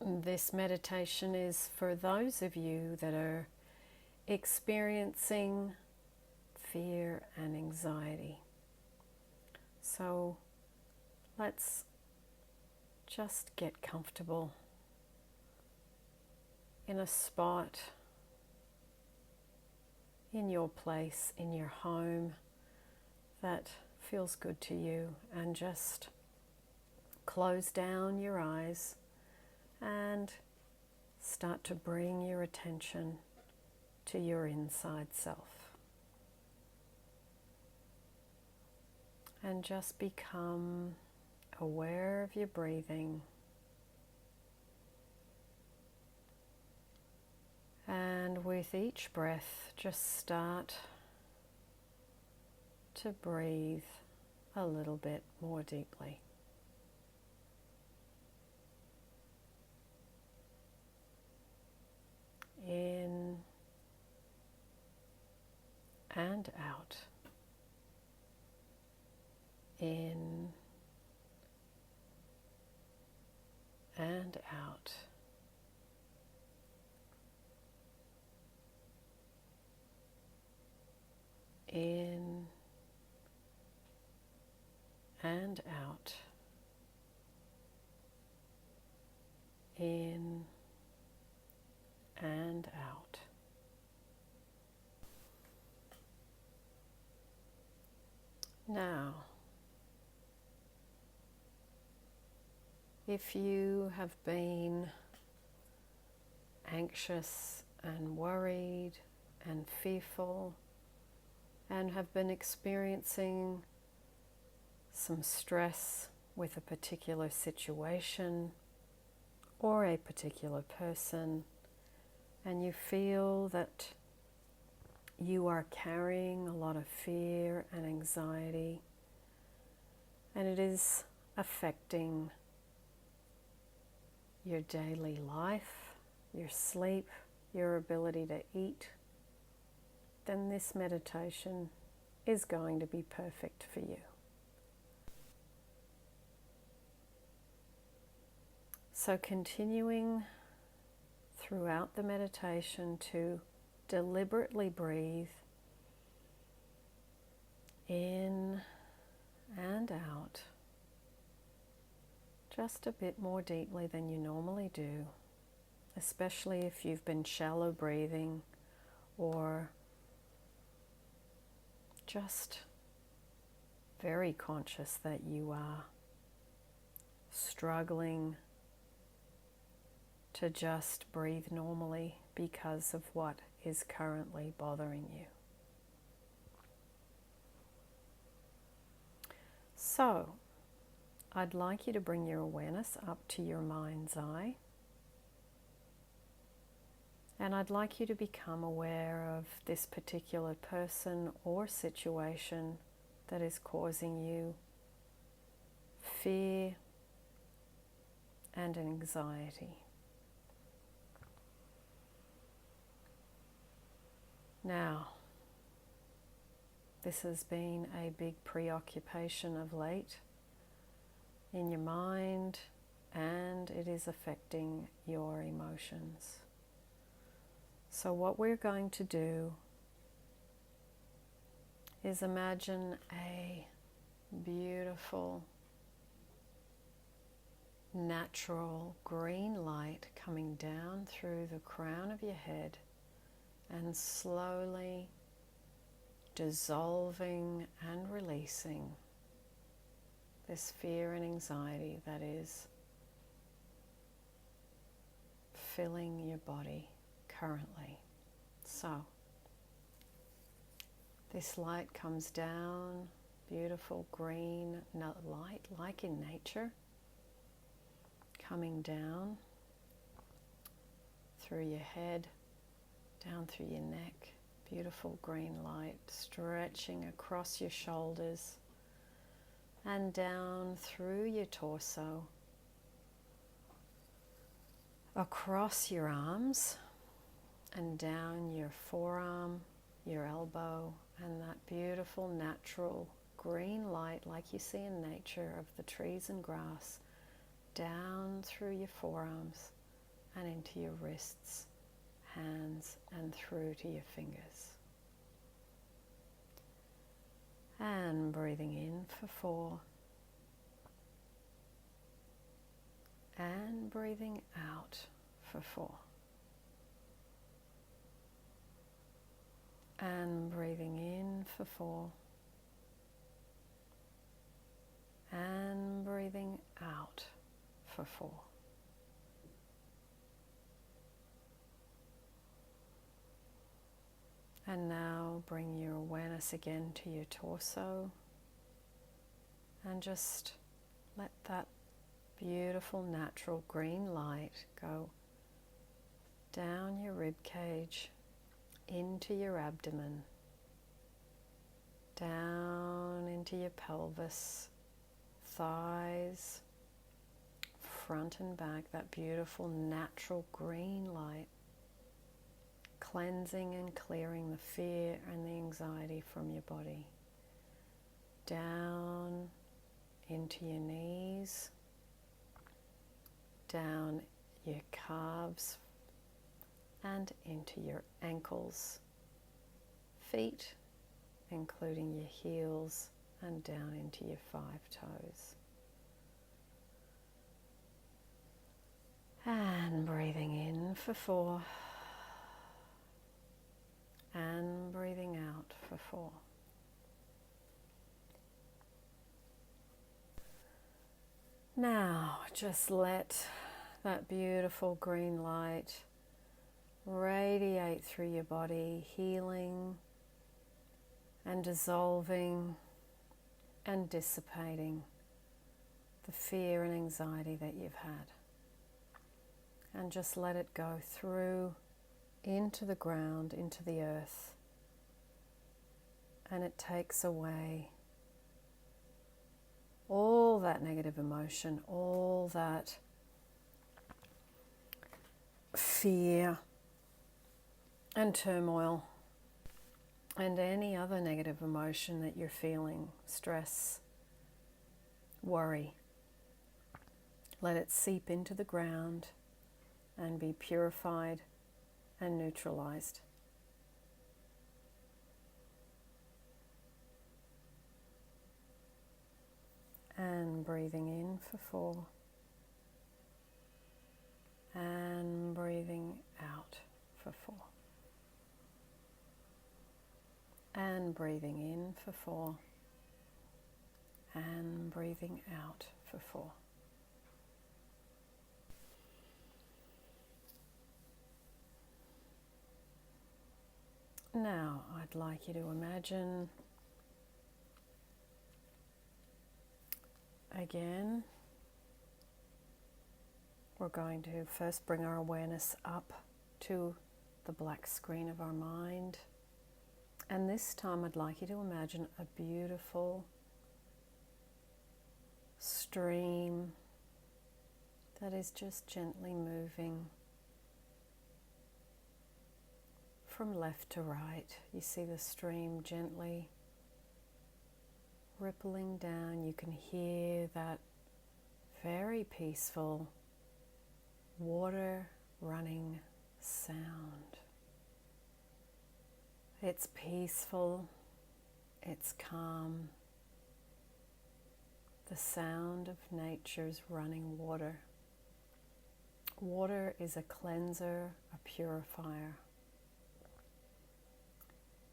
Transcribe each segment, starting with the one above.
This meditation is for those of you that are experiencing fear and anxiety. So let's just get comfortable in a spot in your place, in your home, that feels good to you, and just close down your eyes and start to bring your attention to your inside self. And just become aware of your breathing. And with each breath, just start to breathe a little bit more deeply. In and out. In and out. In and out. In and out. Now, if you have been anxious and worried and fearful and have been experiencing some stress with a particular situation or a particular person, and you feel that you are carrying a lot of fear and anxiety, and it is affecting your daily life, your sleep, your ability to eat, then this meditation is going to be perfect for you. So continuing throughout the meditation to deliberately breathe in and out just a bit more deeply than you normally do, especially if you've been shallow breathing or just very conscious that you are struggling to just breathe normally because of what is currently bothering you. So, I'd like you to bring your awareness up to your mind's eye, and I'd like you to become aware of this particular person or situation that is causing you fear and anxiety. Now, this has been a big preoccupation of late in your mind, and it is affecting your emotions. So what we're going to do is imagine a beautiful, natural green light coming down through the crown of your head and slowly dissolving and releasing this fear and anxiety that is filling your body currently. So, this light comes down, beautiful green light, like in nature, coming down through your head, down through your neck, beautiful green light stretching across your shoulders and down through your torso, across your arms and down your forearm, your elbow, and that beautiful natural green light like you see in nature of the trees and grass down through your forearms and into your wrists, hands, and through to your fingers. And breathing in for 4. And breathing out for 4. And breathing in for 4. And breathing out for 4. And now bring your awareness again to your torso and just let that beautiful natural green light go down your rib cage, into your abdomen, down into your pelvis, thighs, front and back, that beautiful natural green light, cleansing and clearing the fear and the anxiety from your body. Down into your knees, down your calves, and into your ankles, feet, including your heels, and down into your 5 toes. And breathing in for 4. And breathing out for 4. Now just let that beautiful green light radiate through your body, healing and dissolving and dissipating the fear and anxiety that you've had. And just let it go through into the ground, into the earth, and it takes away all that negative emotion, all that fear and turmoil, and any other negative emotion that you're feeling, stress, worry. Let it seep into the ground and be purified and neutralized. And breathing in for 4. And breathing out for 4. And breathing in for 4. And breathing out for 4. Now, I'd like you to imagine again, we're going to first bring our awareness up to the black screen of our mind. And this time I'd like you to imagine a beautiful stream that is just gently moving from left to right. You see the stream gently rippling down. You can hear that very peaceful water running sound. It's peaceful, it's calm. The sound of nature's running water. Water is a cleanser, a purifier.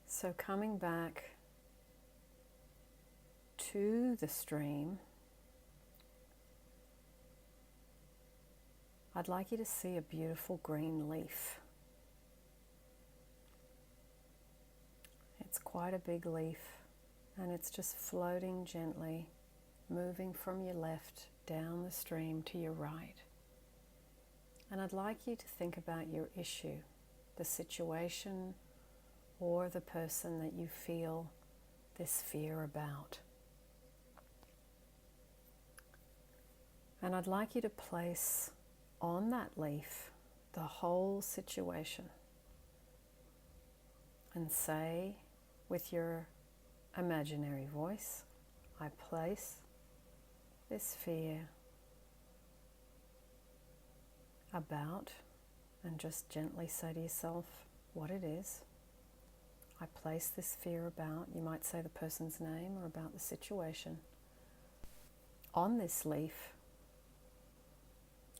So coming back to the stream, I'd like you to see a beautiful green leaf. It's quite a big leaf, and it's just floating gently, moving from your left down the stream to your right. And I'd like you to think about your issue, the situation, or the person that you feel this fear about. And I'd like you to place on that leaf the whole situation and say with your imaginary voice, I place this fear about and just gently say to yourself what it is. I place this fear about, you might say the person's name or about the situation, on this leaf,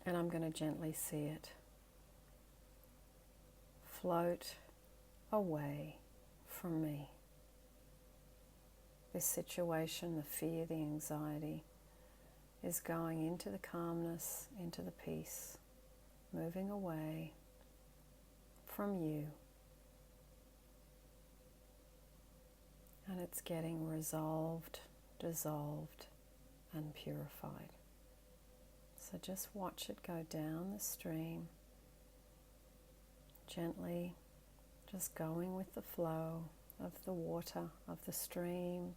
and I'm going to gently see it float away from me. This situation, the fear, the anxiety, is going into the calmness, into the peace, moving away from you. And it's getting resolved, dissolved, and purified. So just watch it go down the stream, gently, just going with the flow of the water, of the stream,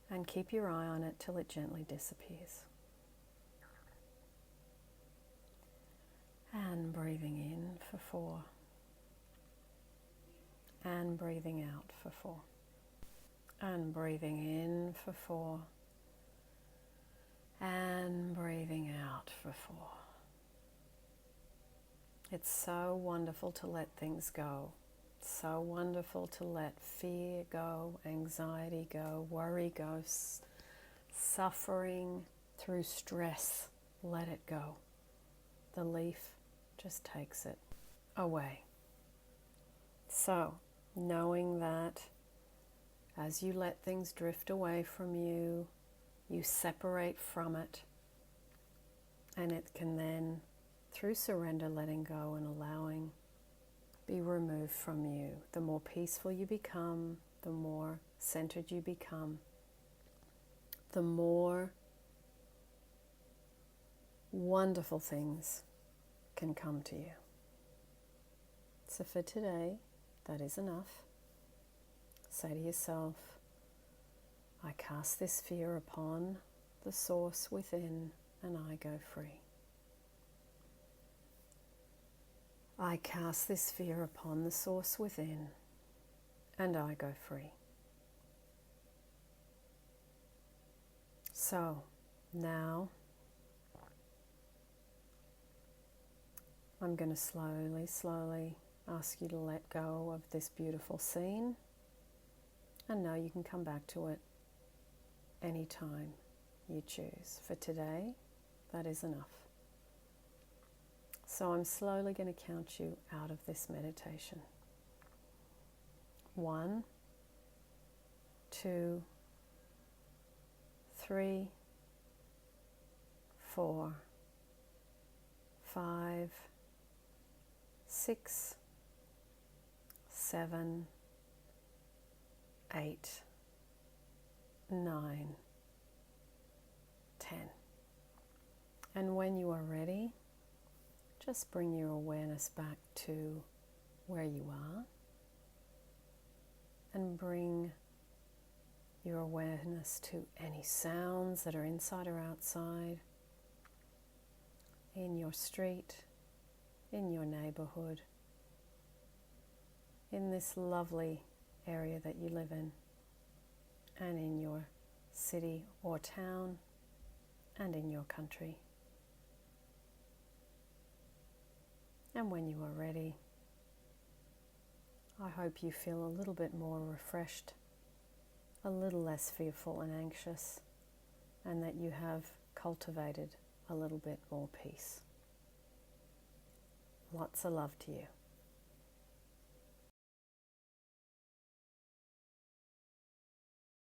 and keep your eye on it till it gently disappears. And breathing in for 4. And breathing out for 4. And breathing in for 4. And breathing out for 4. It's so wonderful to let things go. So wonderful to let fear go, anxiety go, worry go, suffering through stress, let it go. The leaf just takes it away. So, knowing that as you let things drift away from you, you separate from it, and it can then, through surrender, letting go and allowing, be removed from you. The more peaceful you become, the more centered you become, the more wonderful things can come to you. So for today, that is enough. Say to yourself, I cast this fear upon the source within, and I go free. I cast this fear upon the source within, and I go free. So, now, I'm going to slowly ask you to let go of this beautiful scene, and know you can come back to it anytime you choose. For today, that is enough. So I'm slowly going to count you out of this meditation. 1, 2, 3, 4, 5, 6, 7, 8, 9, 10. And when you are ready, just bring your awareness back to where you are, and bring your awareness to any sounds that are inside or outside, in your street, in your neighborhood, in this lovely area that you live in, and in your city or town, and in your country. And when you are ready, I hope you feel a little bit more refreshed, a little less fearful and anxious, and that you have cultivated a little bit more peace. Lots of love to you.